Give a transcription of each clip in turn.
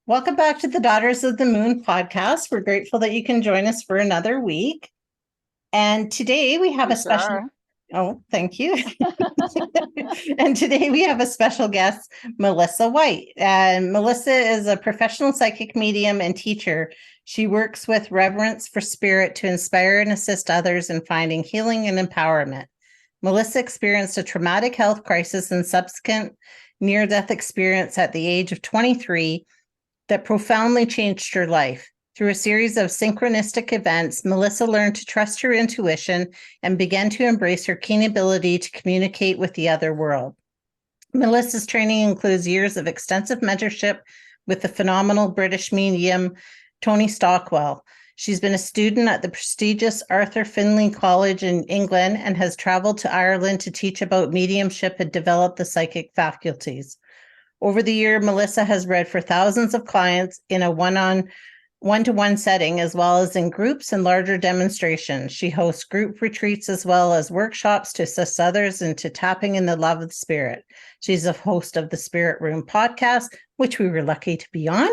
Welcome back to the Daughters of the Moon podcast. We're grateful that you can join us for another week. And today we have We a sure special. are. Oh, thank you. And today we have a special guest, Melissa White. And Melissa is a professional psychic medium and teacher. She works with reverence for spirit to inspire and assist others in finding healing and empowerment. Melissa experienced a traumatic health crisis and subsequent near-death experience at the age of 23 that profoundly changed her life. Through a series of synchronistic events, Melissa learned to trust her intuition and began to embrace her keen ability to communicate with the other world. Melissa's training includes years of extensive mentorship with the phenomenal British medium Tony Stockwell. She's been a student at the prestigious Arthur Findlay College in England and has traveled to Ireland to teach about mediumship and develop the psychic faculties. Over the year, Melissa has read for thousands of clients in a one-to-one setting, as well as in groups and larger demonstrations. She hosts group retreats as well as workshops to assist others into tapping in the love of the spirit. She's a host of the Spirit Room podcast, which we were lucky to be on,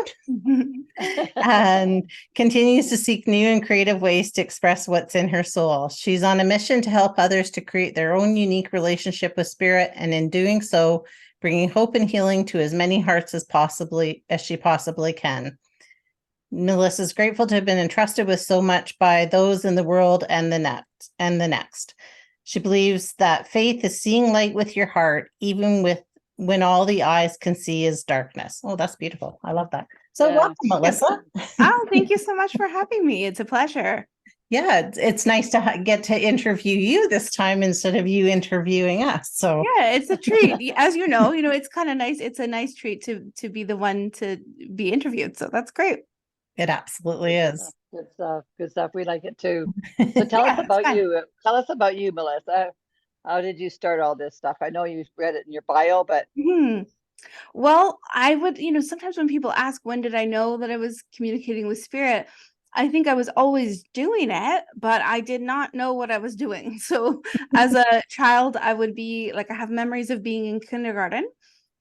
and continues to seek new and creative ways to express what's in her soul. She's on a mission to help others to create their own unique relationship with spirit, and in doing so, bringing hope and healing to as many hearts as she possibly can. Melissa is grateful to have been entrusted with so much by those in the world and the next. She believes that faith is seeing light with your heart, even when all the eyes can see is darkness. Oh, that's beautiful. I love that. So welcome, Melissa. Oh, thank you so much for having me. It's a pleasure. Yeah, it's nice to get to interview you this time instead of you interviewing us. So yeah, it's a treat. As you know, it's kind of nice. It's a nice treat to be the one to be interviewed. So that's great. It absolutely is. Good stuff. Good stuff. We like it too. So tell us about you. Tell us about you, Melissa. How did you start all this stuff? I know you read it in your bio, but Well, I would, sometimes when people ask, when did I know that I was communicating with spirit? I think I was always doing it, but I did not know what I was doing. So as a child, I would be like, I have memories of being in kindergarten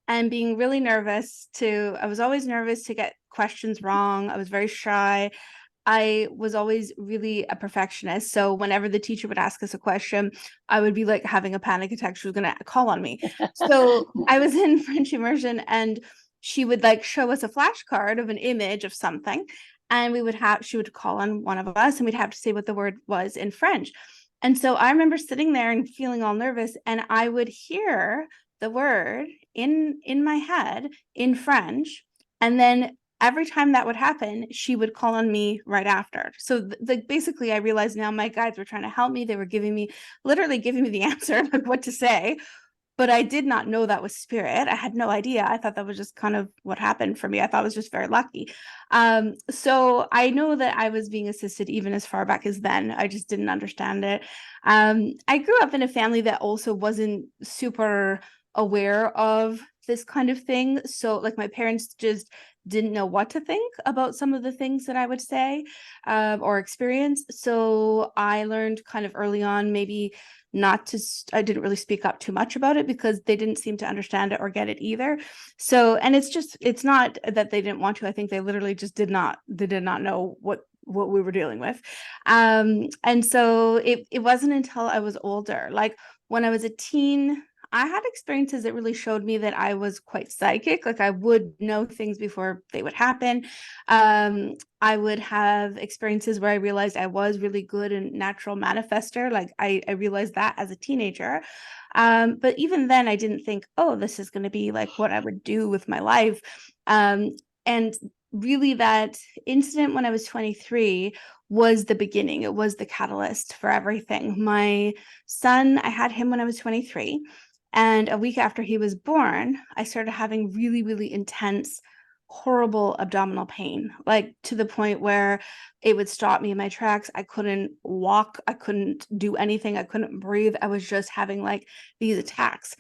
and being really nervous I was always nervous to get questions wrong. I was very shy. I was always really a perfectionist. So whenever the teacher would ask us a question, I would be like having a panic attack. She was going to call on me. So I was in French immersion and she would like show us a flashcard of an image of something. And she would call on one of us and we'd have to say what the word was in French. And so I remember sitting there and feeling all nervous and I would hear the word in my head in French. And then every time that would happen, she would call on me right after. So basically I realized now my guides were trying to help me. They were literally giving me the answer, like what to say. But I did not know that was spirit. I had no idea. I thought that was just kind of what happened for me. I thought I was just very lucky. So I know that I was being assisted even as far back as then. I just didn't understand it. I grew up in a family that also wasn't super aware of this kind of thing. So like my parents just didn't know what to think about some of the things that I would say or experience. So I learned kind of early on, maybe I didn't really speak up too much about it because they didn't seem to understand it or get it either. So, and it's not that they didn't want to. I think they literally just did not know what we were dealing with. And so it wasn't until I was older, like when I was a teen, I had experiences that really showed me that I was quite psychic. Like I would know things before they would happen. I would have experiences where I realized I was really good and natural manifester. Like I realized that as a teenager. But even then I didn't think, oh, this is going to be like what I would do with my life. And really that incident when I was 23 was the beginning. It was the catalyst for everything. My son, I had him when I was 23. And a week after he was born, I started having really, really intense, horrible abdominal pain, like to the point where it would stop me in my tracks. I couldn't walk. I couldn't do anything. I couldn't breathe. I was just having like these attacks.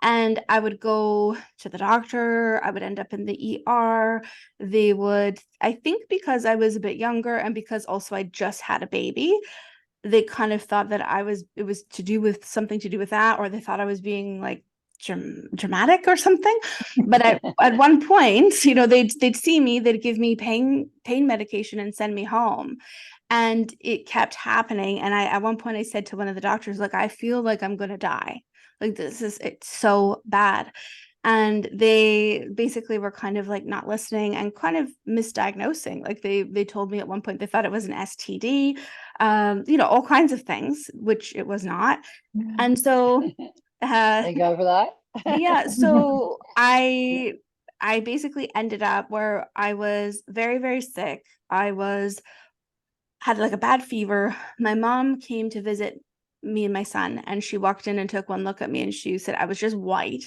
And I would go to the doctor. I would end up in the ER. I think because I was a bit younger and because also I just had a baby, they kind of thought that it was something to do with that, or they thought I was being like dramatic or something. But at one point, you know, they'd see me, they'd give me pain medication and send me home. And it kept happening. And at one point I said to one of the doctors, like, I feel like I'm going to die. Like, it's so bad. And they basically were kind of like not listening and kind of misdiagnosing. Like they told me at one point they thought it was an STD, you know, all kinds of things, which it was not. And so, Thank God for that. yeah, so I basically ended up where I was very, very sick. Had like a bad fever. My mom came to visit me and my son, and she walked in and took one look at me, and she said I was just white.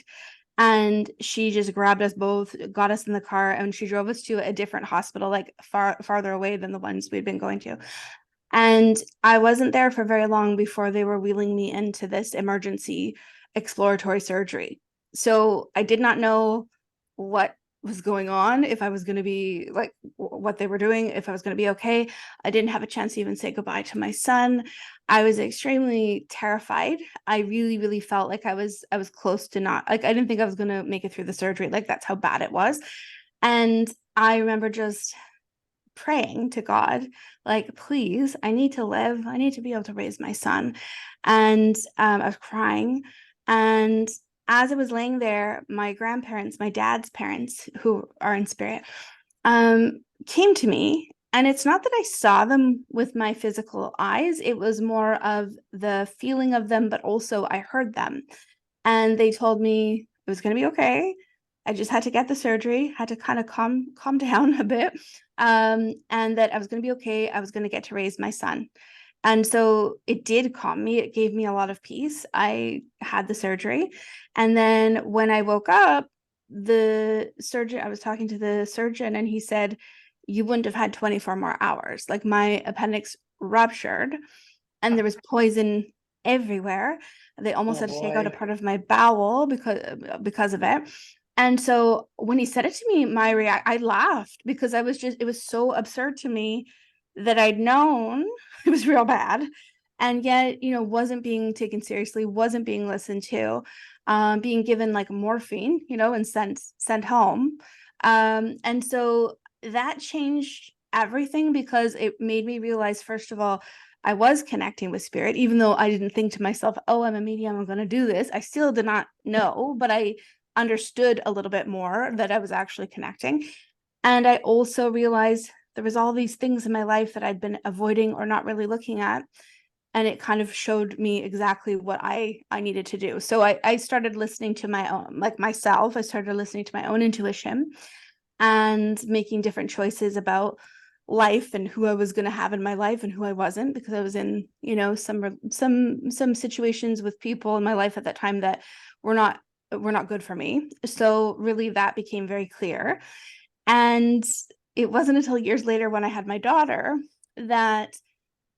And she just grabbed us both, got us in the car, and she drove us to a different hospital, like farther away than the ones we'd been going to. And I wasn't there for very long before they were wheeling me into this emergency exploratory surgery. So I did not know what was going on, if I was going to be like what they were doing, if I was going to be okay. I didn't have a chance to even say goodbye to my son. I was extremely terrified. I really, really felt like I was close to not, like, I didn't think I was going to make it through the surgery. Like, that's how bad it was. And I remember just praying to God, like, please, I need to live. I need to be able to raise my son. And I was crying. And as I was laying there, my grandparents, my dad's parents, who are in spirit, came to me. And it's not that I saw them with my physical eyes. It was more of the feeling of them, but also I heard them. And they told me it was going to be okay. I just had to get the surgery, had to kind of calm down a bit, and that I was going to be okay. I was going to get to raise my son. And so it did calm me. It gave me a lot of peace. I had the surgery. And then when I woke up, I was talking to the surgeon, and he said, you wouldn't have had 24 more hours. Like, my appendix ruptured and there was poison everywhere. They almost had to take out a part of my bowel because of it. And so when he said it to me, I laughed, because it was so absurd to me that I'd known it was real bad, and yet, you know, wasn't being taken seriously, wasn't being listened to, being given like morphine, you know, and sent home. And so that changed everything, because it made me realize, first of all, I was connecting with spirit, even though I didn't think to myself, oh, I'm a medium, I'm going to do this. I still did not know, but I understood a little bit more that I was actually connecting. And I also realized there was all these things in my life that I'd been avoiding or not really looking at. And it kind of showed me exactly what I needed to do. So I started listening to my own, like myself, I started listening to my own intuition and making different choices about life and who I was going to have in my life and who I wasn't, because I was in, you know, some situations with people in my life at that time that were not good for me. So really that became very clear. And it wasn't until years later, when I had my daughter, that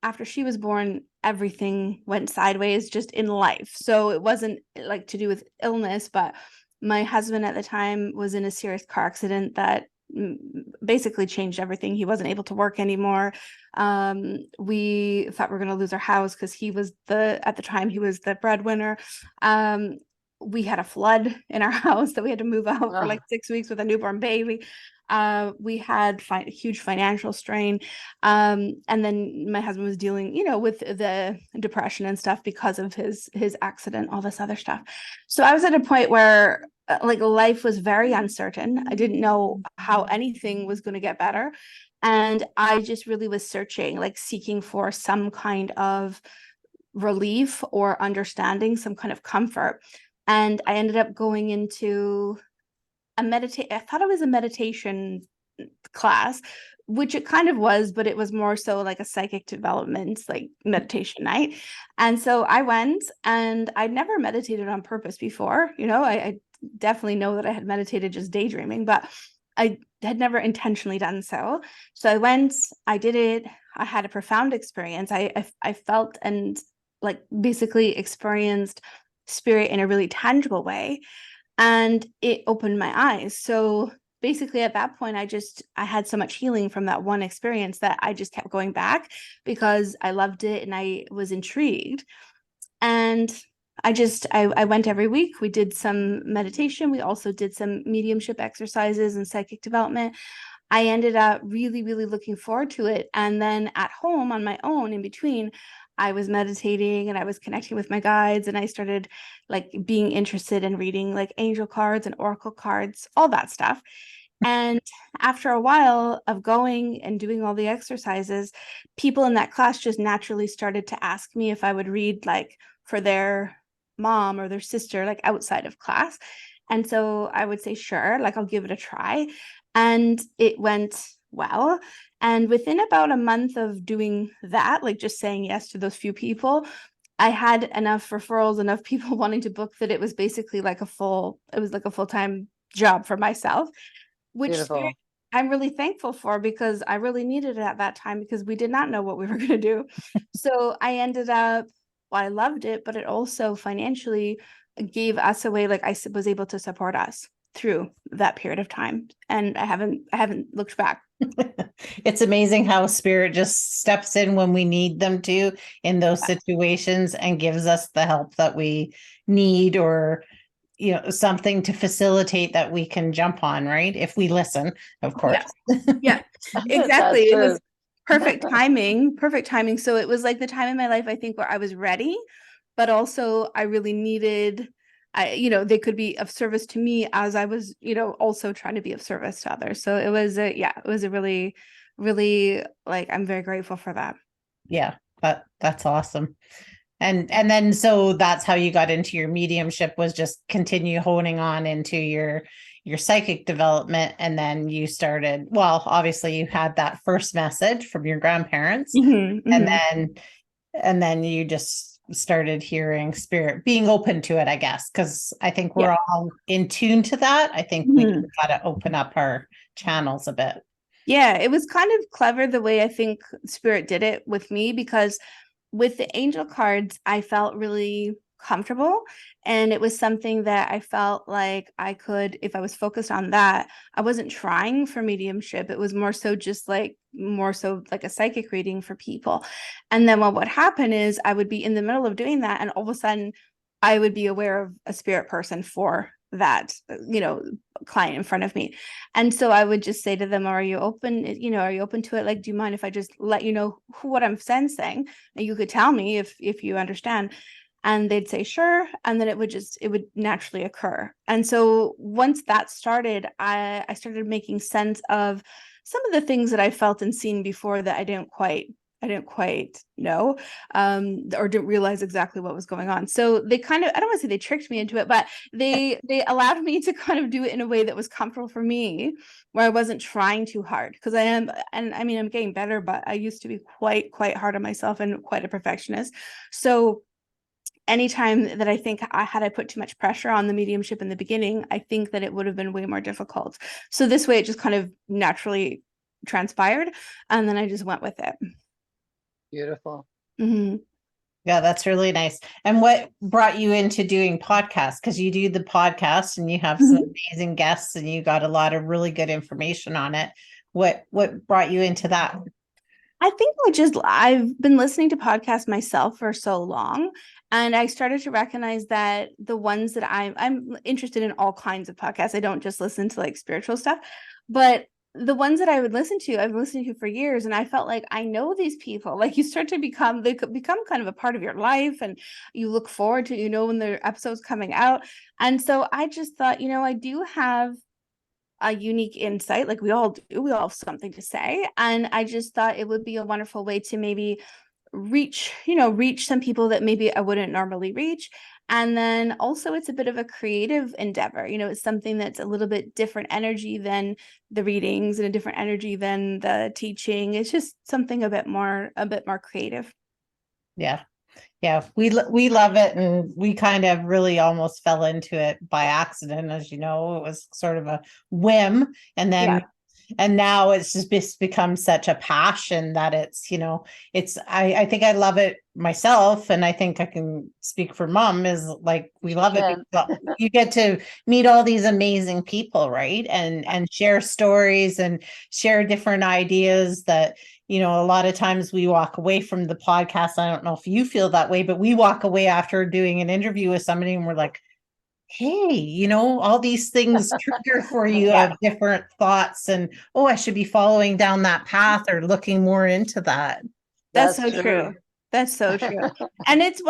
after she was born, everything went sideways just in life. So it wasn't like to do with illness, but my husband at the time was in a serious car accident that basically changed everything. He wasn't able to work anymore. We thought we were going to lose our house, because at the time he was the breadwinner. We had a flood in our house that we had to move out for like 6 weeks with a newborn baby. We had huge financial strain. And then my husband was dealing, you know, with the depression and stuff because of his accident, all this other stuff. So I was at a point where like life was very uncertain. I didn't know how anything was going to get better. And I just really was searching, like seeking for some kind of relief or understanding, some kind of comfort. And I ended up going into I thought it was a meditation class, which it kind of was, but it was more so like a psychic development, like meditation night. And so I went, and I'd never meditated on purpose before. You know, I definitely know that I had meditated just daydreaming, but I had never intentionally done so. So I went, I did it. I had a profound experience. I felt and like basically experienced spirit in a really tangible way. And it opened my eyes. So basically at that point, I had so much healing from that one experience that I just kept going back, because I loved it and I was intrigued. And I went every week. We did some meditation. We also did some mediumship exercises and psychic development. I ended up really, really looking forward to it. And then at home on my own in between, I was meditating and I was connecting with my guides, and I started like being interested in reading like angel cards and oracle cards, all that stuff. And after a while of going and doing all the exercises, people in that class just naturally started to ask me if I would read like for their mom or their sister, like outside of class. And so I would say, sure, like I'll give it a try. And it went well. And within about a month of doing that, like just saying yes to those few people, I had enough referrals, enough people wanting to book that it was basically like it was like a full-time job for myself, which Beautiful. I'm really thankful for, because I really needed it at that time, because we did not know what we were going to do. So I ended up, well, I loved it, but it also financially gave us a way, like I was able to support us through that period of time. And I haven't looked back. It's amazing how spirit just steps in when we need them to in those situations and gives us the help that we need, or something to facilitate that we can jump on, right? If we listen, of course. Yeah, exactly. It was true. perfect timing. So it was like the time in my life, I think, where I was ready, but also I really needed, they could be of service to me as I was, also trying to be of service to others. So it was a really, really, like, I'm very grateful for that. Yeah, that's awesome. And then so that's how you got into your mediumship, was just continue honing on into your psychic development. And then you started, well, obviously you had that first message from your grandparents, and then you just started hearing spirit, being open to it, I guess, because I think we're all in tune to that. I think we got to open up our channels a bit. Yeah, it was kind of clever the way I think spirit did it with me, because with the angel cards, I felt really comfortable, and it was something that I felt like I could, if I was focused on that, I wasn't trying for mediumship. It was more so like a psychic reading for people. And then what would happen is I would be in the middle of doing that, and all of a sudden I would be aware of a spirit person for that, client in front of me. And so I would just say to them, are you open to it? Like, do you mind if I just let you know what I'm sensing? And you could tell me if you understand. And they'd say, sure. And then it would naturally occur. And so once that started, I started making sense of some of the things that I felt and seen before that I didn't quite know, or didn't realize exactly what was going on. So they kind of, I don't want to say they tricked me into it, but they allowed me to kind of do it in a way that was comfortable for me, where I wasn't trying too hard, because I am, and I mean, I'm getting better, but I used to be quite hard on myself and quite a perfectionist. So anytime that I think I put too much pressure on the mediumship in the beginning, I think that it would have been way more difficult. So this way it just kind of naturally transpired, and then I just went with it. Beautiful. Mm-hmm. Yeah, that's really nice. And what brought you into doing podcasts? Because you do the podcast and you have some amazing guests and you got a lot of really good information on it. What brought you into that? I think I've been listening to podcasts myself for so long, and I started to recognize that the ones that I'm interested in all kinds of podcasts. I don't just listen to like spiritual stuff, but the ones that I would listen to, I've listened to for years, and I felt like I know these people. Like you start to they could become kind of a part of your life, and you look forward to, when their episodes coming out. And so I just thought, I do have a unique insight, like we all do. We all have something to say, and I just thought it would be a wonderful way to maybe reach some people that maybe I wouldn't normally reach. And then also it's a bit of a creative endeavor. It's something that's a little bit different energy than the readings, and a different energy than the teaching. It's just something a bit more creative. Yeah. Yeah, we love it, and we kind of really almost fell into it by accident, as you know. It was sort of a whim, and then and now it's just become such a passion that it's I think I love it myself, and I think I can speak for Mom, is like we love it because you get to meet all these amazing people, right? And share stories and share different ideas that a lot of times we walk away from the podcast. I don't know if you feel that way, but we walk away after doing an interview with somebody and we're like, hey, all these things trigger for you Yeah. of different thoughts and, oh, I should be following down that path or looking more into that. That's That's so true. That's so true. And it's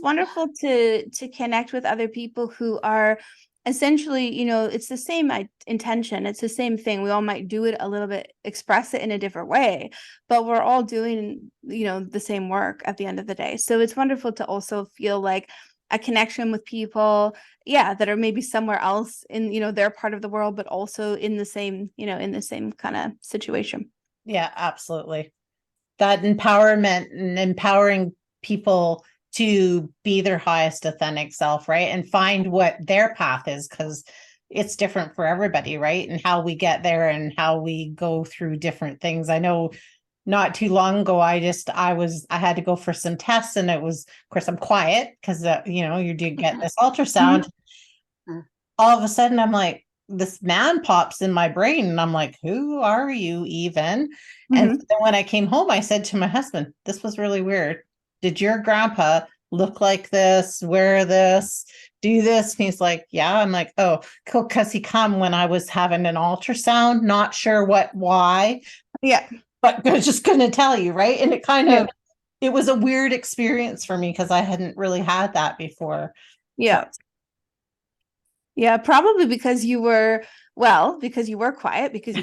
wonderful to connect with other people who are essentially, it's the same intention. It's the same thing. We all might do it a little bit, express it in a different way, but we're all doing, the same work at the end of the day. So it's wonderful to also feel like a connection with people, that are maybe somewhere else in, their part of the world, but also in the same, kind of situation. Yeah, absolutely. That empowerment and empowering people to be their highest authentic self, right? And find what their path is, because it's different for everybody, right? And how we get there and how we go through different things. I know not too long ago, I had to go for some tests, and it was, of course, I'm quiet because, you do get this ultrasound. Mhm. All of a sudden, I'm like, this man pops in my brain, and I'm like, who are you even? And Mhm. then when I came home, I said to my husband, this was really weird. Did your grandpa look like this, wear this, do this? And he's like, yeah. I'm like, oh, cool. Because he come when I was having an ultrasound, not sure why, Yeah. but I was just going to tell you, right? And it was a weird experience for me because I hadn't really had that before. Yeah. Yeah, probably because you were quiet, because you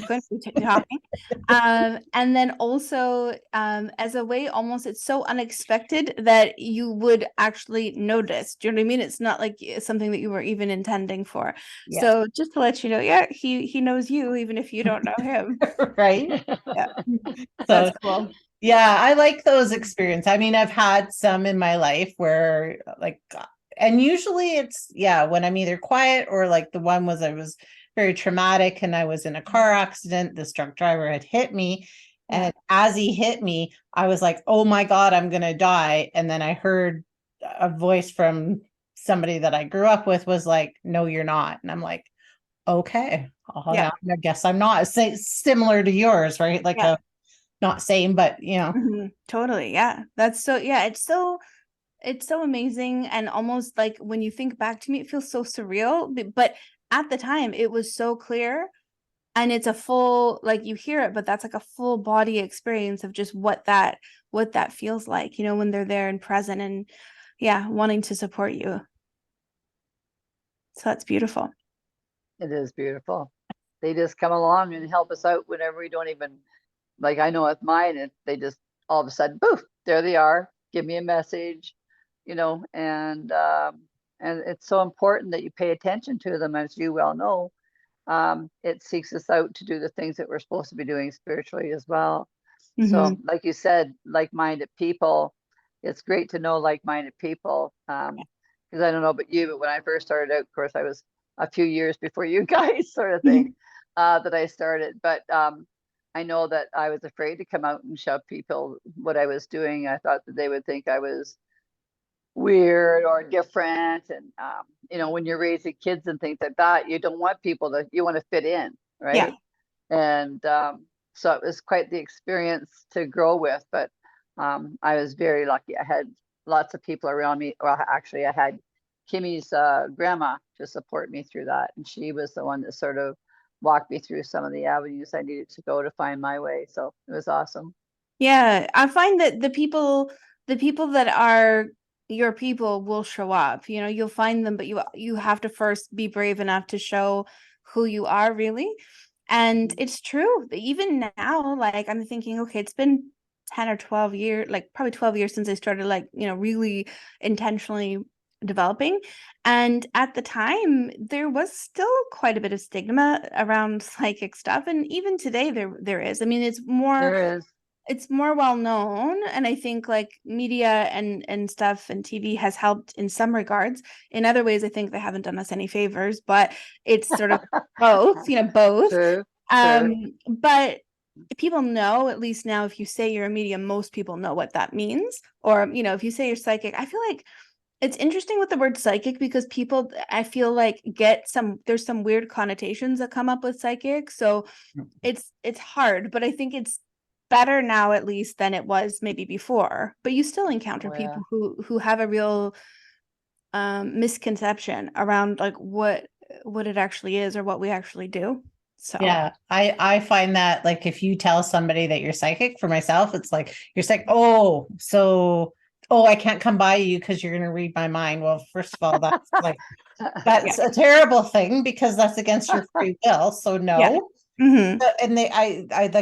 couldn't be talking. And then also, as a way, almost, it's so unexpected that you would actually notice. Do you know what I mean? It's not like something that you were even intending for. Yeah. So just to let you know, he knows you, even if you don't know him. Right. Yeah. So That's cool. yeah, I like those experiences. I mean, I've had some in my life where and usually it's, when I'm either quiet or like the one was, I was very traumatic and I was in a car accident. This drunk driver had hit me. Yeah. And as he hit me, I was like, oh my God, I'm going to die. And then I heard a voice from somebody that I grew up with was like, no, you're not. And I'm like, okay, Yeah. I guess I'm not. Similar to yours, right? Like Yeah. not same, but Mhm. Totally. Yeah. That's so, it's so amazing. And almost like when you think back to me, it feels so surreal, but at the time it was so clear. And it's a full, like, you hear it, but that's like a full body experience of just what that feels like, when they're there and present and wanting to support you. So that's beautiful. It is beautiful. They just come along and help us out whenever we don't even, like, I know with mine, they just all of a sudden, poof, there they are, give me a message, and it's so important that you pay attention to them, as you well know. It seeks us out to do the things that we're supposed to be doing spiritually as well. So, like you said, like-minded people, it's great to know like-minded people. Because I don't know about you, but when I first started out, of course, I was a few years before you guys, sort of thing, that I started. But I know that I was afraid to come out and show people what I was doing. I thought that they would think I was weird or different. And when you're raising kids and things like that, you don't want you want to fit in, right? And so it was quite the experience to grow with. But I was very lucky. I had lots of people around me. Well, actually, I had Kimmy's grandma to support me through that, and she was the one that sort of walked me through some of the avenues I needed to go to find my way. So it was awesome. Yeah, I find that the people that are your people will show up. You'll find them, but you have to first be brave enough to show who you are, really. And it's true. Even now, like, I'm thinking, okay, it's been 10 or 12 years, like probably 12 years since I started, like, really intentionally developing. And at the time, there was still quite a bit of stigma around psychic stuff. And even today there is. I mean, There is. it's more well known, and I think like media and stuff and TV has helped in some regards. In other ways, I think they haven't done us any favors, but it's sort of both, both. True. True. But people know, at least now, if you say you're a medium, most people know what that means. Or, if you say you're psychic, I feel like it's interesting with the word psychic, because people, I feel like, there's some weird connotations that come up with psychic. So it's hard, but I think it's better now, at least, than it was maybe before, but you still encounter Oh, yeah. people who have a real misconception around like what it actually is or what we actually do. So Yeah, I find that like if you tell somebody that you're psychic, for myself, it's like you're saying, oh, so I can't come by you because you're going to read my mind. Well, first of all, that's like that's a terrible thing because that's against your free will. So yeah. no. Mm-hmm. And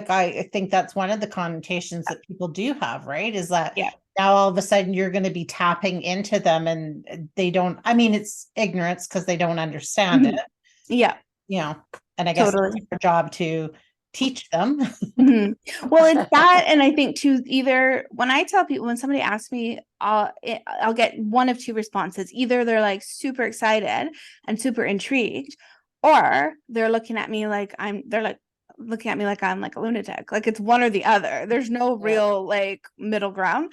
I think that's one of the connotations that people do have, right? Is that Yeah. now all of a sudden you're going to be tapping into them and they don't, I mean, it's ignorance because they don't understand Mm-hmm. it, Yeah, and I guess totally. it's our job to teach them. Mhm. Well, it's that, and I think too, either when I tell people, when somebody asks me, I'll get one of two responses. Either they're like super excited and super intrigued, or they're looking at me like I'm like a lunatic. Like it's one or the other. There's no Yeah. real like middle ground.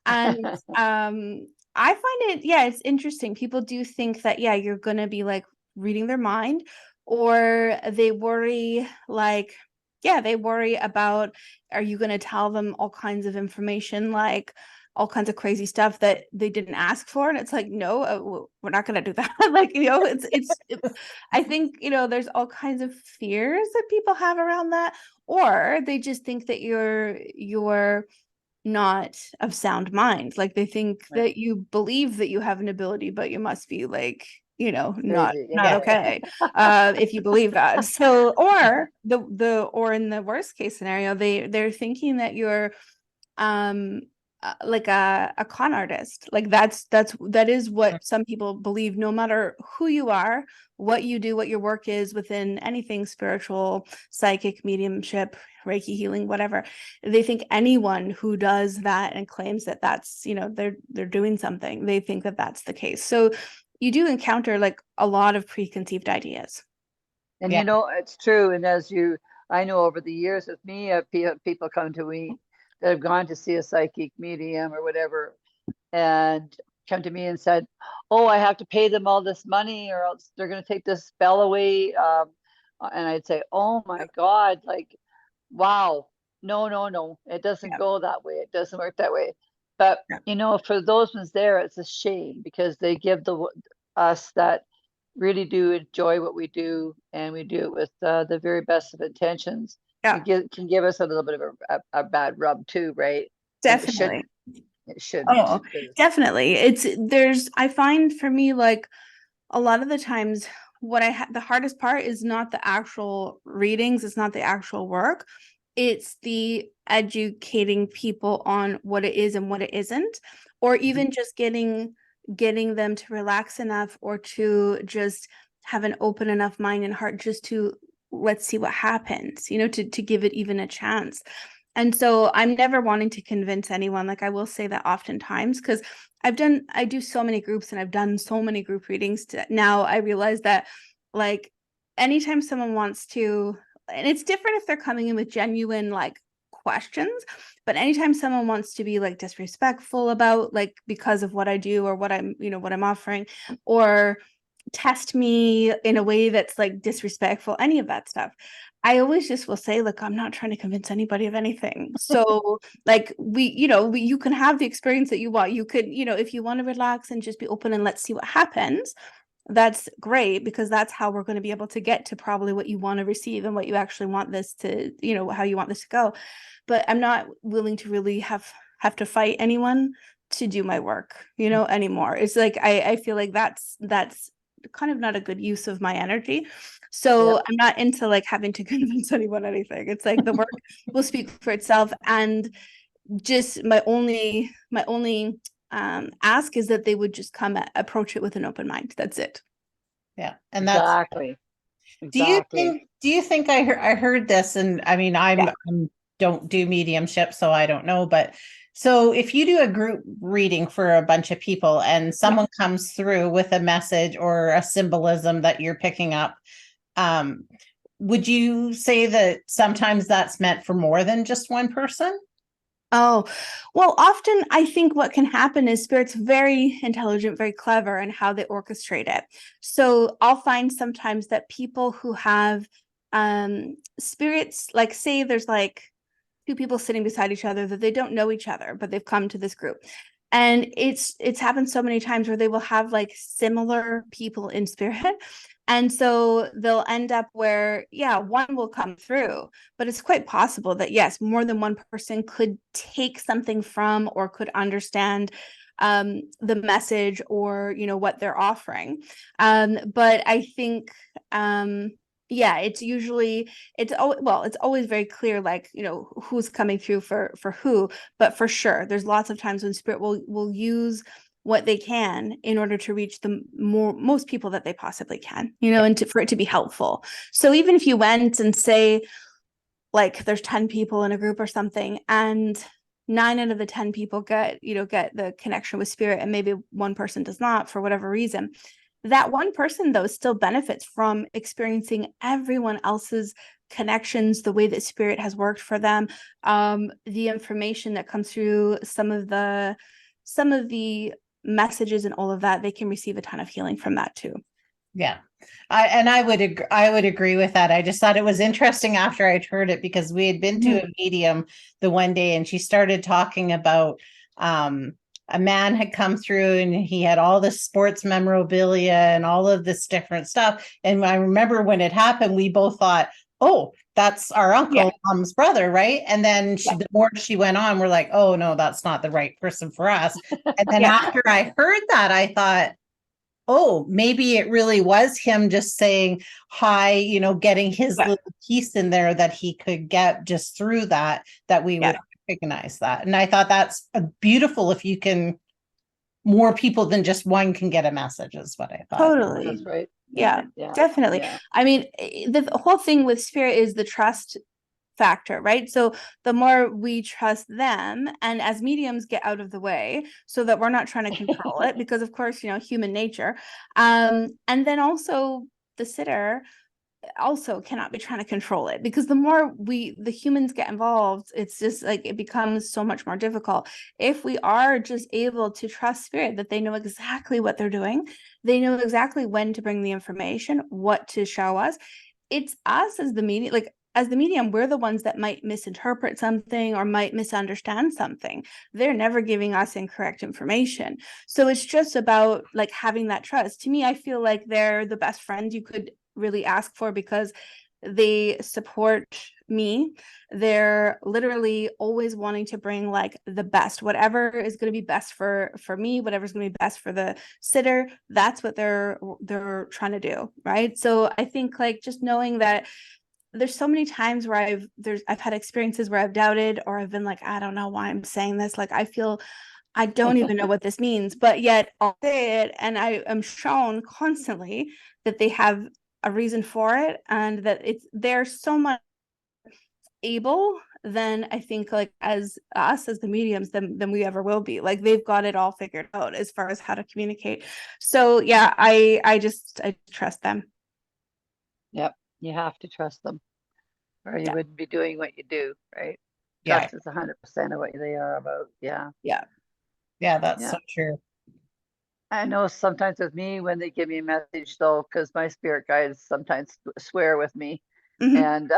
And I find it, yeah, it's interesting. People do think that, yeah, you're gonna be like reading their mind, or they worry like, yeah, they worry about, are you going to tell them all kinds of information, like all kinds of crazy stuff that they didn't ask for? And it's like, no, we're not going to do that. Like, I think, there's all kinds of fears that people have around that, or they just think that you're not of sound mind. Like they think Right. that you believe that you have an ability, but you must be like, not Crazy. Yeah. okay if you believe that. So, or or in the worst case scenario, they're thinking that you're like a con artist. Like that is what some people believe, no matter who you are, what you do, what your work is within anything spiritual, psychic, mediumship, Reiki healing, whatever. They think anyone who does that and claims that that's, they're doing something, they think that that's the case. So you do encounter like a lot of preconceived ideas. And Yeah. it's true. And I know over the years with me, people come to me that have gone to see a psychic medium or whatever, and come to me and said, "Oh, I have to pay them all this money, or else they're going to take this spell away." And I'd say, "Oh my God, like, wow, no, it doesn't Yeah. go that way. It doesn't work that way." But for those ones there, it's a shame because they give us that really do enjoy what we do, and we do it with the very best of intentions. Yeah, Can give us a little bit of a bad rub too, right? And it definitely. shouldn't. It shouldn't. Oh, definitely. I find for me, like a lot of the times what the hardest part is not the actual readings, it's not the actual work. It's the educating people on what it is and what it isn't, or even just getting them to relax enough, or to just have an open enough mind and heart, just to let's see what happens, to give it even a chance. And so I'm never wanting to convince anyone. Like I will say that oftentimes, because I do so many groups and I've done so many group readings now I realize that like anytime someone wants to, and it's different if they're coming in with genuine like questions, but anytime someone wants to be like disrespectful about like because of what I do or what I'm offering, or test me in a way that's like disrespectful, any of that stuff, I always just will say, look, I'm not trying to convince anybody of anything. So like you can have the experience that you want. You could, if you want to relax and just be open and let's see what happens, that's great, because that's how we're going to be able to get to probably what you want to receive and what you actually want this to, how you want this to go. But I'm not willing to really have to fight anyone to do my work, anymore. It's like I feel like that's kind of not a good use of my energy. So I'm not into like having to convince anyone anything. It's like the work will speak for itself. And just my only ask is that they would just approach it with an open mind. That's it. Yeah. And that's Exactly. do you think I heard this, and I mean I'm don't do mediumship, so I don't know, but so if you do a group reading for a bunch of people and someone comes through with a message or a symbolism that you're picking up, would you say that sometimes that's meant for more than just one person? Oh, well, often I think what can happen is spirit's very intelligent, very clever in how they orchestrate it. So I'll find sometimes that people who have spirits, like say there's like two people sitting beside each other that they don't know each other, but they've come to this group. And it's happened so many times where they will have like similar people in spirit. And so they'll end up where, yeah, one will come through, but it's quite possible that, yes, more than one person could take something from or could understand the message or, what they're offering. But I think, yeah, it's always very clear, like, who's coming through for who, but for sure, there's lots of times when spirit will use what they can in order to reach the most people that they possibly can, and for it to be helpful. So even if you went and say, like, there's 10 people in a group or something, and 9 out of the 10 people get the connection with spirit, and maybe one person does not for whatever reason, that one person though still benefits from experiencing everyone else's connections, the way that spirit has worked for them, the information that comes through, some of the messages and all of that. They can receive a ton of healing from that too. Yeah. I would agree with that. I just thought it was interesting after I'd heard it, because we had been to a medium the one day, and she started talking about a man had come through and he had all this sports memorabilia and all of this different stuff. And I remember when it happened, we both thought, oh, that's our uncle, mom's brother, right? And then the more she went on, we're like, oh no, that's not the right person for us. And then after I heard that, I thought, oh, maybe it really was him just saying hi, getting his little piece in there that he could get just through that we would recognize that. And I thought that's beautiful if you can, more people than just one can get a message, is what I thought. Totally. That's right. Yeah, definitely. Yeah. I mean, the whole thing with spirit is the trust factor, right? So the more we trust them, and as mediums get out of the way so that we're not trying to control it, because of course, human nature. And then also the sitter also cannot be trying to control it, because the more the humans get involved, it's just like it becomes so much more difficult. If we are just able to trust spirit, that they know exactly what they're doing, they know exactly when to bring the information, what to show us. It's us as the medium, like as the medium, we're the ones that might misinterpret something or might misunderstand something. They're never giving us incorrect information. So it's just about like having that trust. To me, I feel like they're the best friend you could really ask for, because they support me. They're literally always wanting to bring like the best, whatever is going to be best for me, whatever's going to be best for the sitter. That's what they're trying to do, right? So I think like just knowing that there's so many times where I've had experiences where I've doubted, or I've been like, I don't know why I'm saying this. Like, I feel I don't even know what this means, but yet I'll say it, and I am shown constantly that they have a reason for it, and that they're so much able than I think like as us as the mediums than we ever will be. Like they've got it all figured out as far as how to communicate. So yeah, I trust them. Yep. You have to trust them, or you wouldn't be doing what you do, right? Yeah. Trust is 100% of what they are about. Yeah. Yeah. Yeah, that's so true. I know sometimes with me, when they give me a message though, because my spirit guides sometimes swear with me. And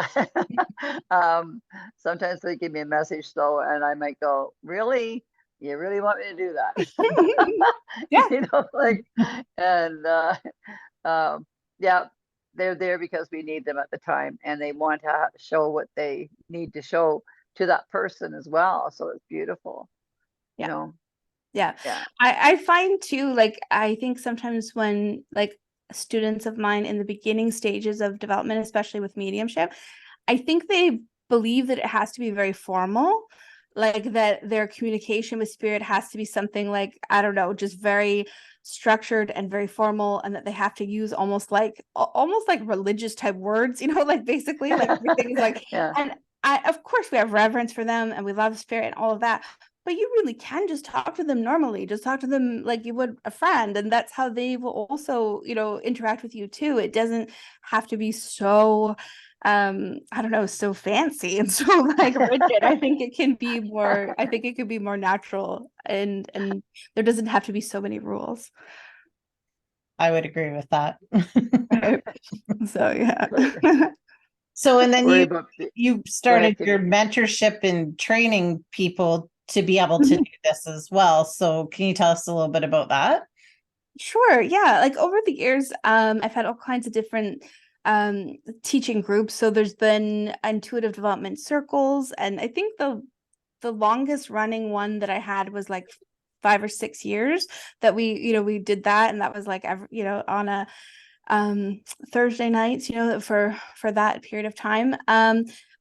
sometimes they give me a message though, and I might go, really? You really want me to do that? And they're there because we need them at the time, and they want to show what they need to show to that person as well. So it's beautiful. Yeah. I find too, like, I think sometimes when like students of mine in the beginning stages of development, especially with mediumship, I think they believe that it has to be very formal, like that their communication with spirit has to be something like, I don't know, just very structured and very formal, and that they have to use almost like religious type words, like basically like everything is like, and of course we have reverence for them and we love spirit and all of that. But you really can just talk to them normally, just talk to them like you would a friend. And that's how they will also, interact with you too. It doesn't have to be so, I don't know, so fancy and so like rigid. I think it can be more, natural, and there doesn't have to be so many rules. I would agree with that. So, yeah. So, and then Worry about you go started ahead, your Katie. mentorship and training people to be able to do this as well. So can you tell us a little bit about that? Sure. Yeah. Like over the years, I've had all kinds of different teaching groups. So there's been intuitive development circles, and I think the longest running one that I had was like 5 or 6 years that we did that, and that was like on a Thursday nights, for that period of time.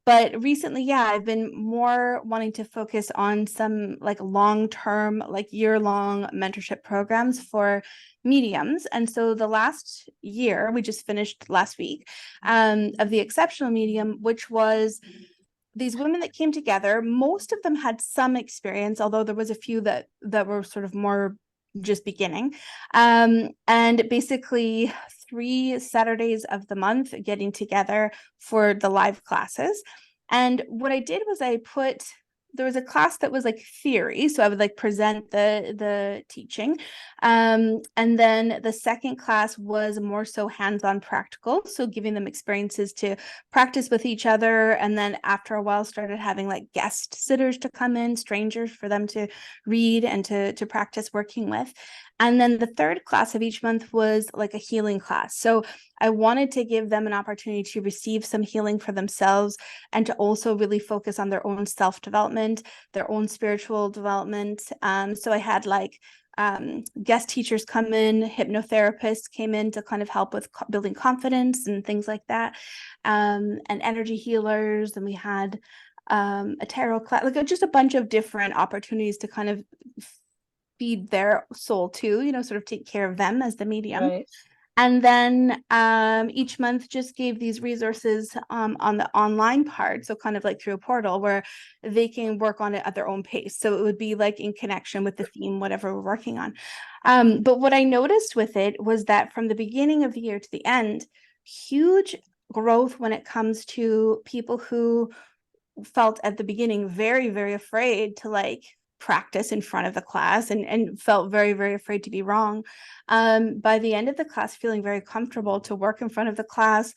But recently, yeah, I've been more wanting to focus on some like long-term, like year-long mentorship programs for mediums. And so the last year, we just finished last week, of the exceptional medium, which was these women that came together. Most of them had some experience, although there was a few that were sort of more just beginning. And basically 3 Saturdays of the month getting together for the live classes. And what I did was there was a class that was like theory, so I would like present the teaching, and then the second class was more so hands-on practical, so giving them experiences to practice with each other. And then after a while started having like guest sitters to come in, strangers, for them to read and to practice working with. And then the third class of each month was like a healing class. So I wanted to give them an opportunity to receive some healing for themselves, and to also really focus on their own self-development, their own spiritual development. So I had like guest teachers come in, hypnotherapists came in to kind of help with building confidence and things like that, and energy healers. And we had a tarot class, like just a bunch of different opportunities to kind of feed their soul too, sort of take care of them as the medium. Right. And then each month just gave these resources on the online part, so kind of like through a portal where they can work on it at their own pace. So it would be like in connection with the theme, whatever we're working on. But what I noticed with it was that from the beginning of the year to the end, huge growth when it comes to people who felt at the beginning very, very afraid to like practice in front of the class, and felt very, very afraid to be wrong. By the end of the class, feeling very comfortable to work in front of the class,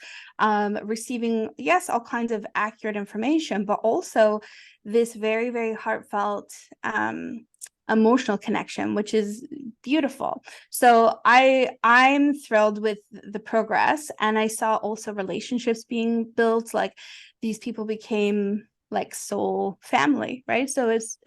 receiving, yes, all kinds of accurate information, but also this very, very heartfelt emotional connection, which is beautiful. So I'm thrilled with the progress, and I saw also relationships being built. Like these people became like soul family, right? So it's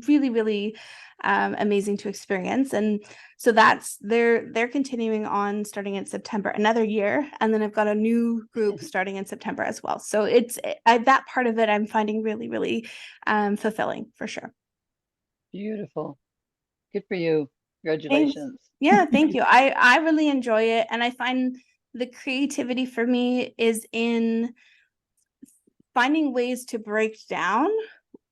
really, really amazing to experience. And so they're continuing on, starting in September, another year, and then I've got a new group starting in September as well. So it's that part of it I'm finding really, really fulfilling for sure. Beautiful. Good for you. Thanks. Congratulations. Yeah, thank you. I really enjoy it, and I find the creativity for me is in finding ways to break down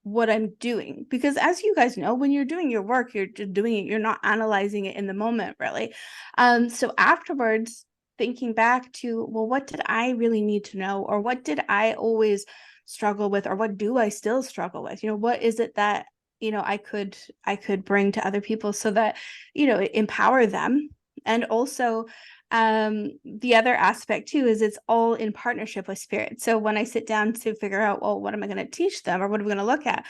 what I'm doing. Because as you guys know, when you're doing your work, you're just doing it, you're not analyzing it in the moment, really. So afterwards, thinking back to, well, what did I really need to know? Or what did I always struggle with? Or what do I still struggle with? What is it that, I could bring to other people so that, empower them. And also, the other aspect too is it's all in partnership with spirit. So when I sit down to figure out, well, what am I going to teach them, or what are we going to look at,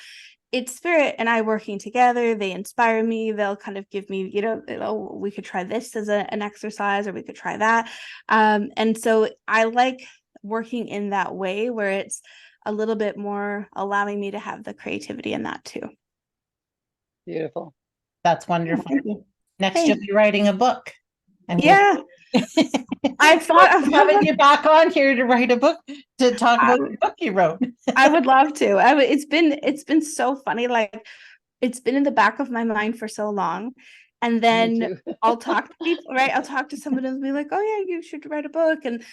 it's spirit and I working together. They inspire me. They'll kind of give me, we could try this as an exercise, or we could try that. And so I like working in that way, where it's a little bit more allowing me to have the creativity in that too. Beautiful. That's wonderful. Thank you. Next, Thanks. you'll be writing a book. And Yeah, I thought of having you back on here to write a book, to talk about the book you wrote. I would love to. It's been so funny. Like it's been in the back of my mind for so long. And Me then too. I'll talk to people, right? I'll talk to someone and be like, oh yeah, you should write a book. And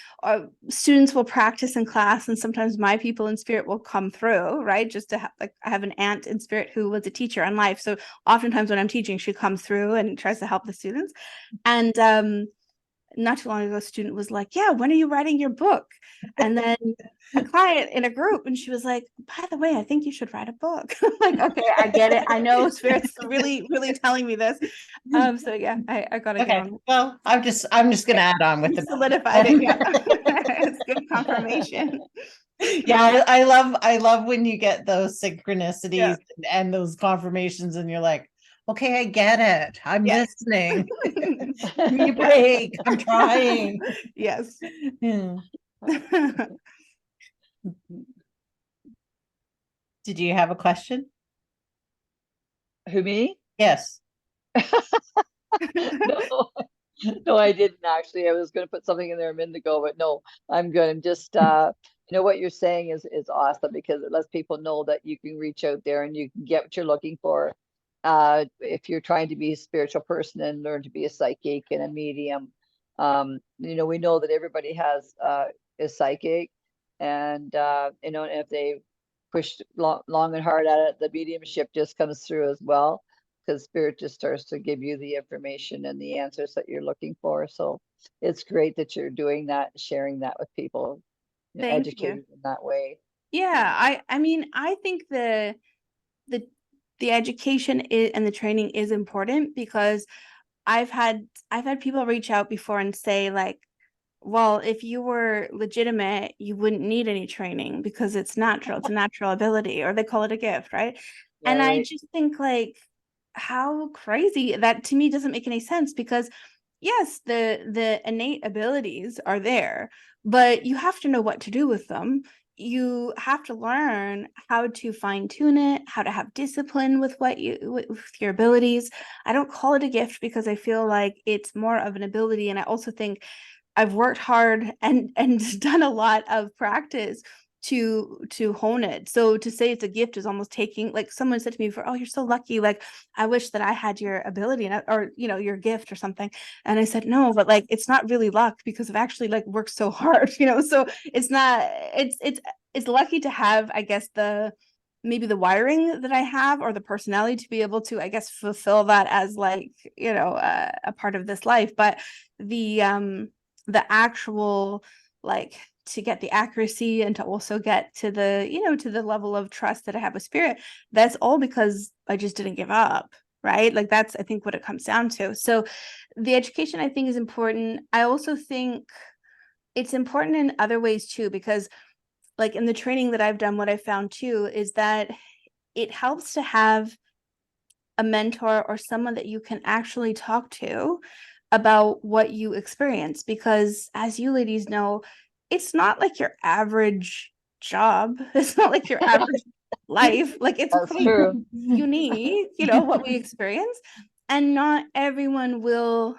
students will practice in class. And sometimes my people in spirit will come through, right? Just to have, like, I have an aunt in spirit who was a teacher in life. So oftentimes when I'm teaching, she comes through and tries to help the students. And not too long ago, a student was like, yeah, when are you writing your book? And then a client in a group, and she was like, by the way, I think you should write a book. I'm like, okay, I get it. I know Spirit's really, really telling me this. So yeah, I got to get Okay. on. Well, I'm just gonna add on with You the solidified it. Yeah. It's good confirmation. yeah, I love when you get those synchronicities and those confirmations, and you're like, okay, I get it. I'm Yes. listening. Give me a break. I'm trying. Yes. Yeah. Did you have a question? Who, me? Yes. No, no, I didn't actually. I was going to put something in there a minute ago, but no, I'm good. I'm just, what you're saying is awesome, because it lets people know that you can reach out there and you can get what you're looking for. If you're trying to be a spiritual person and learn to be a psychic and a medium, we know that everybody has is psychic, and and if they push long and hard at it, the mediumship just comes through as well, because Spirit just starts to give you the information and the answers that you're looking for. So it's great that you're doing that, sharing that with people, Thank you. educating in that way. Yeah, I mean, I think the education and the training is important, because I've had people reach out before and say, like, well, if you were legitimate, you wouldn't need any training because it's natural. It's a natural ability, or they call it a gift, right? Yeah, And I right. just think, like, how crazy that, to me, doesn't make any sense, because yes, the innate abilities are there, but you have to know what to do with them. You have to learn how to fine tune it, how to have discipline with with your abilities. I don't call it a gift, because I feel like it's more of an ability. And I also think I've worked hard and done a lot of practice to hone it. So to say it's a gift is almost taking, like, someone said to me before, oh, you're so lucky, like, I wish that I had your ability, or your gift or something. And I said, no, but, like, it's not really luck, because I've actually, like, worked so hard, so it's not, it's lucky to have, I guess, maybe the wiring that I have, or the personality to be able to, I guess, fulfill that as, like, a part of this life. But the actual, like, to get the accuracy and to also get to the level of trust that I have with Spirit, that's all because I just didn't give up, right? Like, that's, I think, what it comes down to. So the education, I think, is important. I also think it's important in other ways too, because, like, in the training that I've done, what I found too is that it helps to have a mentor or someone that you can actually talk to about what you experience, because, as you ladies know, it's not like your average job. It's not like your average life. Like, it's That's quite true. unique, what we experience, and not everyone will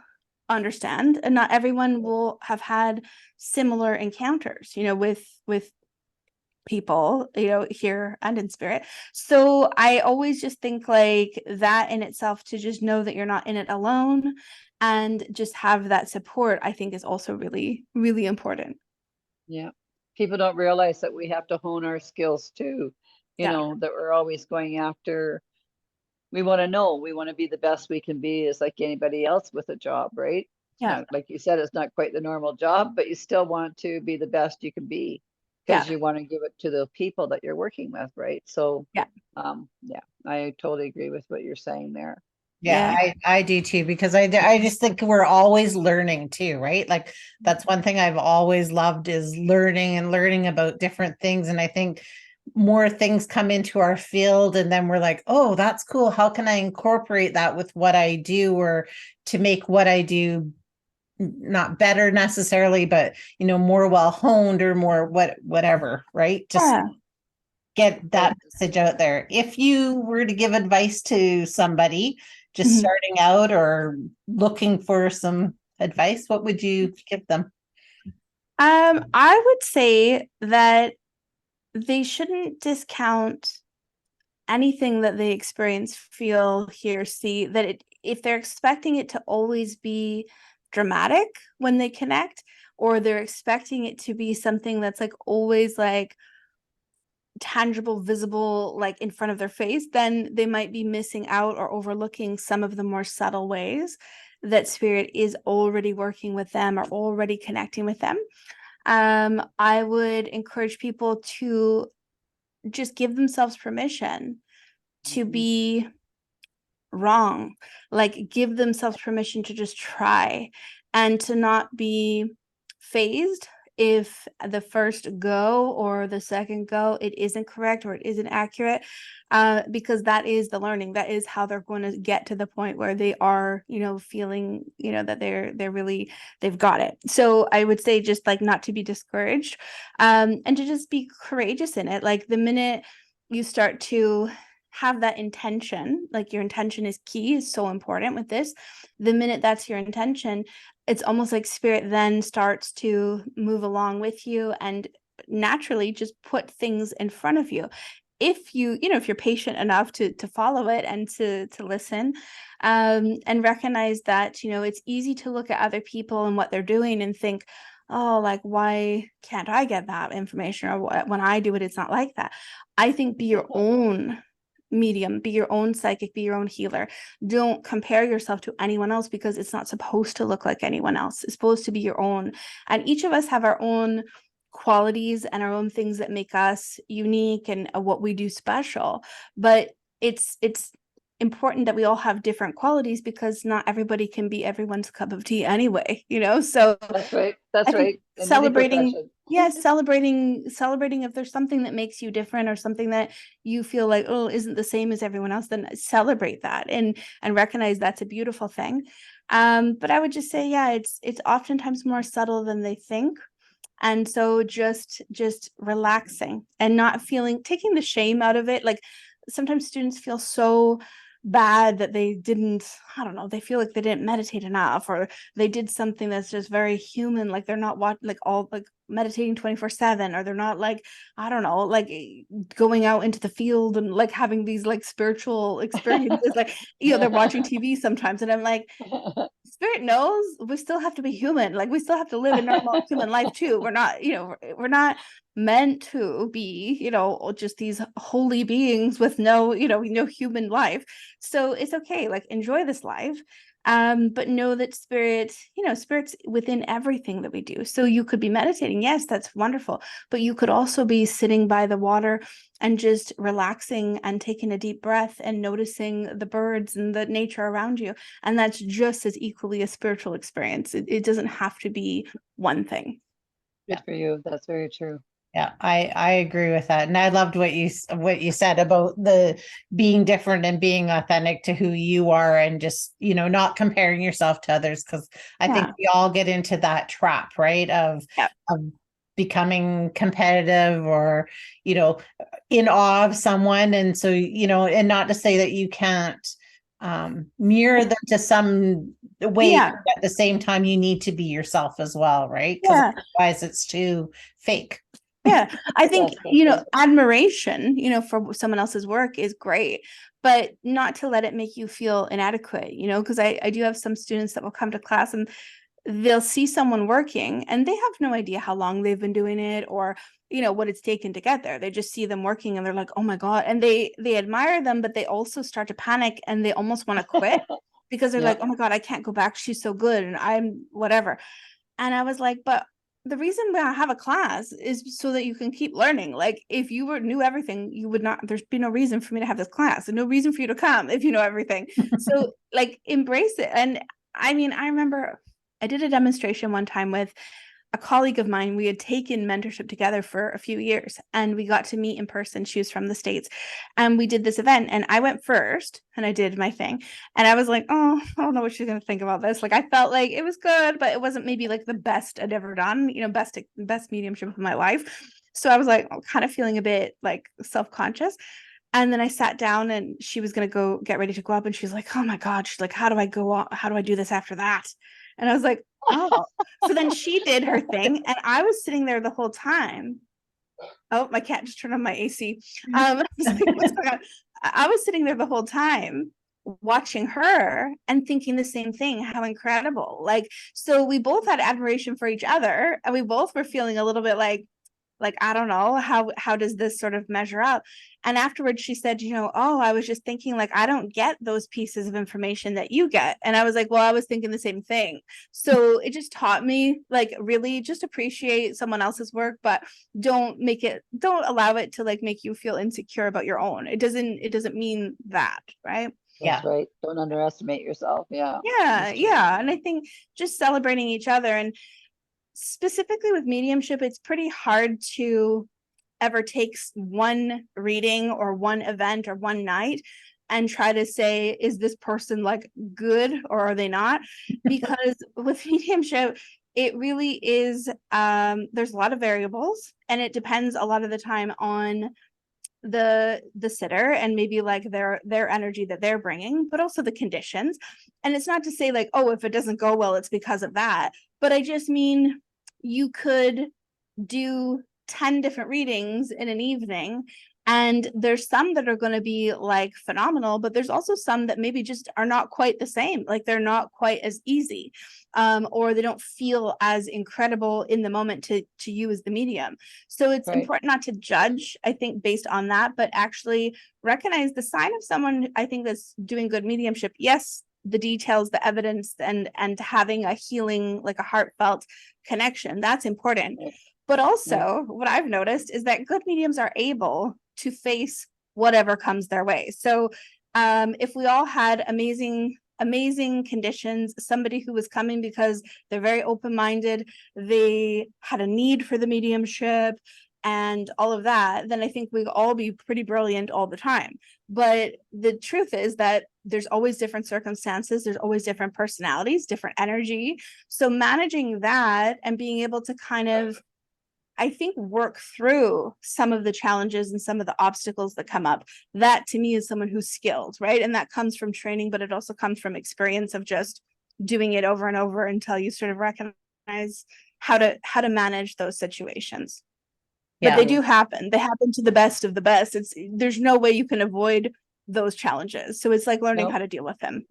understand, and not everyone will have had similar encounters, with people, here and in spirit. So I always just think, like, that in itself, to just know that you're not in it alone and just have that support, I think, is also really, really important. Yeah. People don't realize that we have to hone our skills too, Yeah. that we're always going after. We want to know, we want to be the best we can be, as like anybody else with a job, right? It's Yeah. not, like you said, it's not quite the normal job, but you still want to be the best you can be, because Yeah. you want to give it to the people that you're working with, right? So Yeah. yeah, I totally agree with what you're saying there. Yeah, Yeah. I do too, because I just think we're always learning too, right? Like, that's one thing I've always loved, is learning and learning about different things. And I think more things come into our field, and then we're like, oh, that's cool. How can I incorporate that with what I do, or to make what I do not better necessarily, but more well honed, or more whatever, right? Just Yeah. get that message out there. If you were to give advice to somebody just Mhm. starting out or looking for some advice, what would you give them? I would say that they shouldn't discount anything that they experience, feel, hear, see, that if they're expecting it to always be dramatic when they connect, or they're expecting it to be something that's, like, always, like, tangible, visible, like, in front of their face, then they might be missing out or overlooking some of the more subtle ways that spirit is already working with them or already connecting with them. I would encourage people to just give themselves permission to be wrong, like give themselves permission to just try and to not be phased if the first go or the second go it isn't correct or it isn't accurate, because that is the learning. That is how they're going to get to the point where they are, feeling, that they're really, they've got it. So I would say just like not to be discouraged, and to just be courageous in it. Like the minute you start to have that intention, like your intention is key, is so important with this. The minute that's your intention, it's almost like spirit then starts to move along with you and naturally just put things in front of you. If if you're patient enough to follow it and to listen, and recognize that, it's easy to look at other people and what they're doing and think, oh, like, why can't I get that information? Or when I do it, it's not like that. I think be your own medium, be your own psychic, be your own healer. Don't compare yourself to anyone else because it's not supposed to look like anyone else. It's supposed to be your own. And each of us have our own qualities and our own things that make us unique and what we do special. But it's important that we all have different qualities because not everybody can be everyone's cup of tea anyway, So That's right. That's I think right. In any celebrating, profession. yes, celebrating if there's something that makes you different or something that you feel like, oh, isn't the same as everyone else, then celebrate that and recognize that's a beautiful thing. But I would just say, yeah, it's oftentimes more subtle than they think. And so just relaxing and not taking the shame out of it. Like sometimes students feel so bad that they didn't, I don't know, they feel like they didn't meditate enough or they did something that's just very human, like they're not meditating 24/7, or they're not like, I don't know, like going out into the field and like having these like spiritual experiences, like they're watching TV sometimes, and I'm like, spirit knows we still have to be human, like we still have to live a normal human life too. We're not, we're not meant to be, just these holy beings with no human life. So it's okay, like enjoy this life, but know that spirit's within everything that we do. So you could be meditating, yes, that's wonderful, but you could also be sitting by the water and just relaxing and taking a deep breath and noticing the birds and the nature around you, and that's just as equally a spiritual experience. It doesn't have to be one thing. Good for you. That's very true. Yeah, I agree with that. And I loved what you said about the being different and being authentic to who you are and just, not comparing yourself to others. Cause I think we all get into that trap, right? Of becoming competitive or, in awe of someone. And so, and not to say that you can't mirror them to some way, but at the same time, you need to be yourself as well, right? Because otherwise it's too fake. Yeah, I think, admiration, for someone else's work is great, but not to let it make you feel inadequate, because I do have some students that will come to class and they'll see someone working and they have no idea how long they've been doing it or, what it's taken to get there. They just see them working and they're like, oh my God. And they admire them, but they also start to panic and they almost want to quit because they're like, oh my God, I can't go back. She's so good. And I'm whatever. And I was like, but the reason why I have a class is so that you can keep learning. Like if you knew everything, you would not, there's been no reason for me to have this class and no reason for you to come if you know everything. So like embrace it. And I mean, I remember I did a demonstration one time with a colleague of mine. We had taken mentorship together for a few years and we got to meet in person. She was from the States and we did this event and I went first and I did my thing. And I was like, oh, I don't know what she's going to think about this. Like, I felt like it was good, but it wasn't maybe like the best I'd ever done, best mediumship of my life. So I was like, kind of feeling a bit like self-conscious. And then I sat down and she was going to go get ready to go up. And she's like, oh my God. She's like, how do I go on? How do I do this after that? And I was like, oh. So then she did her thing. And I was sitting there the whole time. Oh, my cat just turned on my AC. I was sitting there the whole time watching her and thinking the same thing, how incredible. Like, so we both had admiration for each other and we both were feeling a little bit like, Like, I don't know, how does this sort of measure up? And afterwards she said, oh, I was just thinking, like, I don't get those pieces of information that you get. And I was like, well, I was thinking the same thing. So it just taught me, like, really just appreciate someone else's work, but don't allow it to, like, make you feel insecure about your own. It doesn't mean that, right? That's right. Don't underestimate yourself. Yeah. Yeah. And I think just celebrating each other, and specifically with mediumship, it's pretty hard to ever take one reading or one event or one night and try to say, is this person, like, good or are they not? Because with mediumship, it really is, there's a lot of variables, and it depends a lot of the time on the sitter and maybe, like, their energy that they're bringing, but also the conditions. And it's not to say, like, oh, if it doesn't go well, it's because of that, but I just mean, you could do 10 different readings in an evening, and there's some that are going to be, like, phenomenal, but there's also some that maybe just are not quite the same, like they're not quite as easy, or they don't feel as incredible in the moment to you as the medium. So it's important not to judge, I think, based on that, but actually recognize the sign of someone, I think, that's doing good mediumship. Yes, the details, the evidence, and having a healing, like a heartfelt connection, that's important. But also what I've noticed is that good mediums are able to face whatever comes their way. So if we all had amazing conditions, somebody who was coming because they're very open-minded, they had a need for the mediumship and all of that, then I think we'd all be pretty brilliant all the time. But the truth is that there's always different circumstances, there's always different personalities, different energy. So managing that and being able to kind of, I think, work through some of the challenges and some of the obstacles that come up, that to me is someone who's skilled, right? And that comes from training, but it also comes from experience of just doing it over and over until you sort of recognize how to manage those situations. But they do happen. They happen to the best of the best. There's no way you can avoid those challenges. So it's like learning how to deal with them.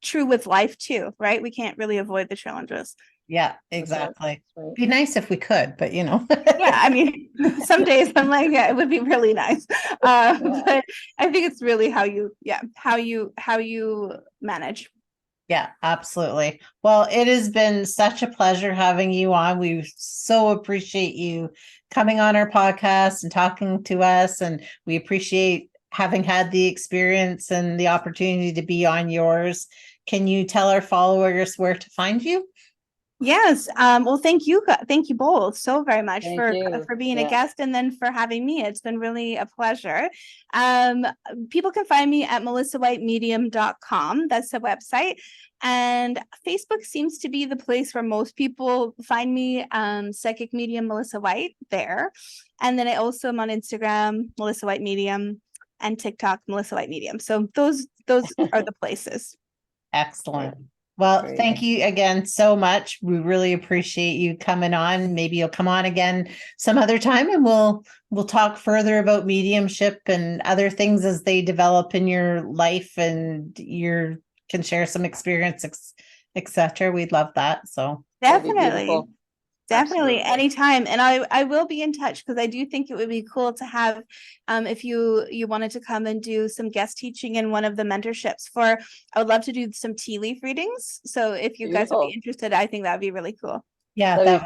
True with life too, right? We can't really avoid the challenges. Yeah, exactly. Be nice if we could, but Yeah, I mean, some days I'm like, yeah, it would be really nice. But I think it's really how you manage. Yeah, absolutely. Well, it has been such a pleasure having you on. We so appreciate you coming on our podcast and talking to us, and we appreciate having had the experience and the opportunity to be on yours. Can you tell our followers where to find you? Yes. Well, thank you both so very much for being a guest, and then for having me. It's been really a pleasure. People can find me at melissawhitemedium.com. That's the website. And Facebook seems to be the place where most people find me, psychic medium Melissa White there. And then I also am on Instagram, Melissa White Medium, and TikTok, Melissa White Medium. So those are the places. Excellent. Well, thank you again so much. We really appreciate you coming on. Maybe you'll come on again some other time, and we'll talk further about mediumship and other things as they develop in your life, and you can share some experience, etc. We'd love that. So definitely. Anytime. And I will be in touch, because I do think it would be cool to have, if you wanted to come and do some guest teaching in one of the mentorships I would love to do some tea leaf readings. So if you guys would be interested, I think that'd be really cool. Yeah,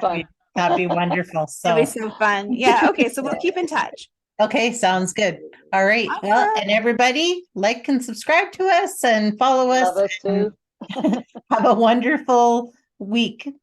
that'd be wonderful. So that'd be so fun. Yeah. Okay. So we'll keep in touch. Okay. Sounds good. All right. Awesome. Well, and everybody, like and subscribe to us and follow us. Love us too. Have a wonderful week.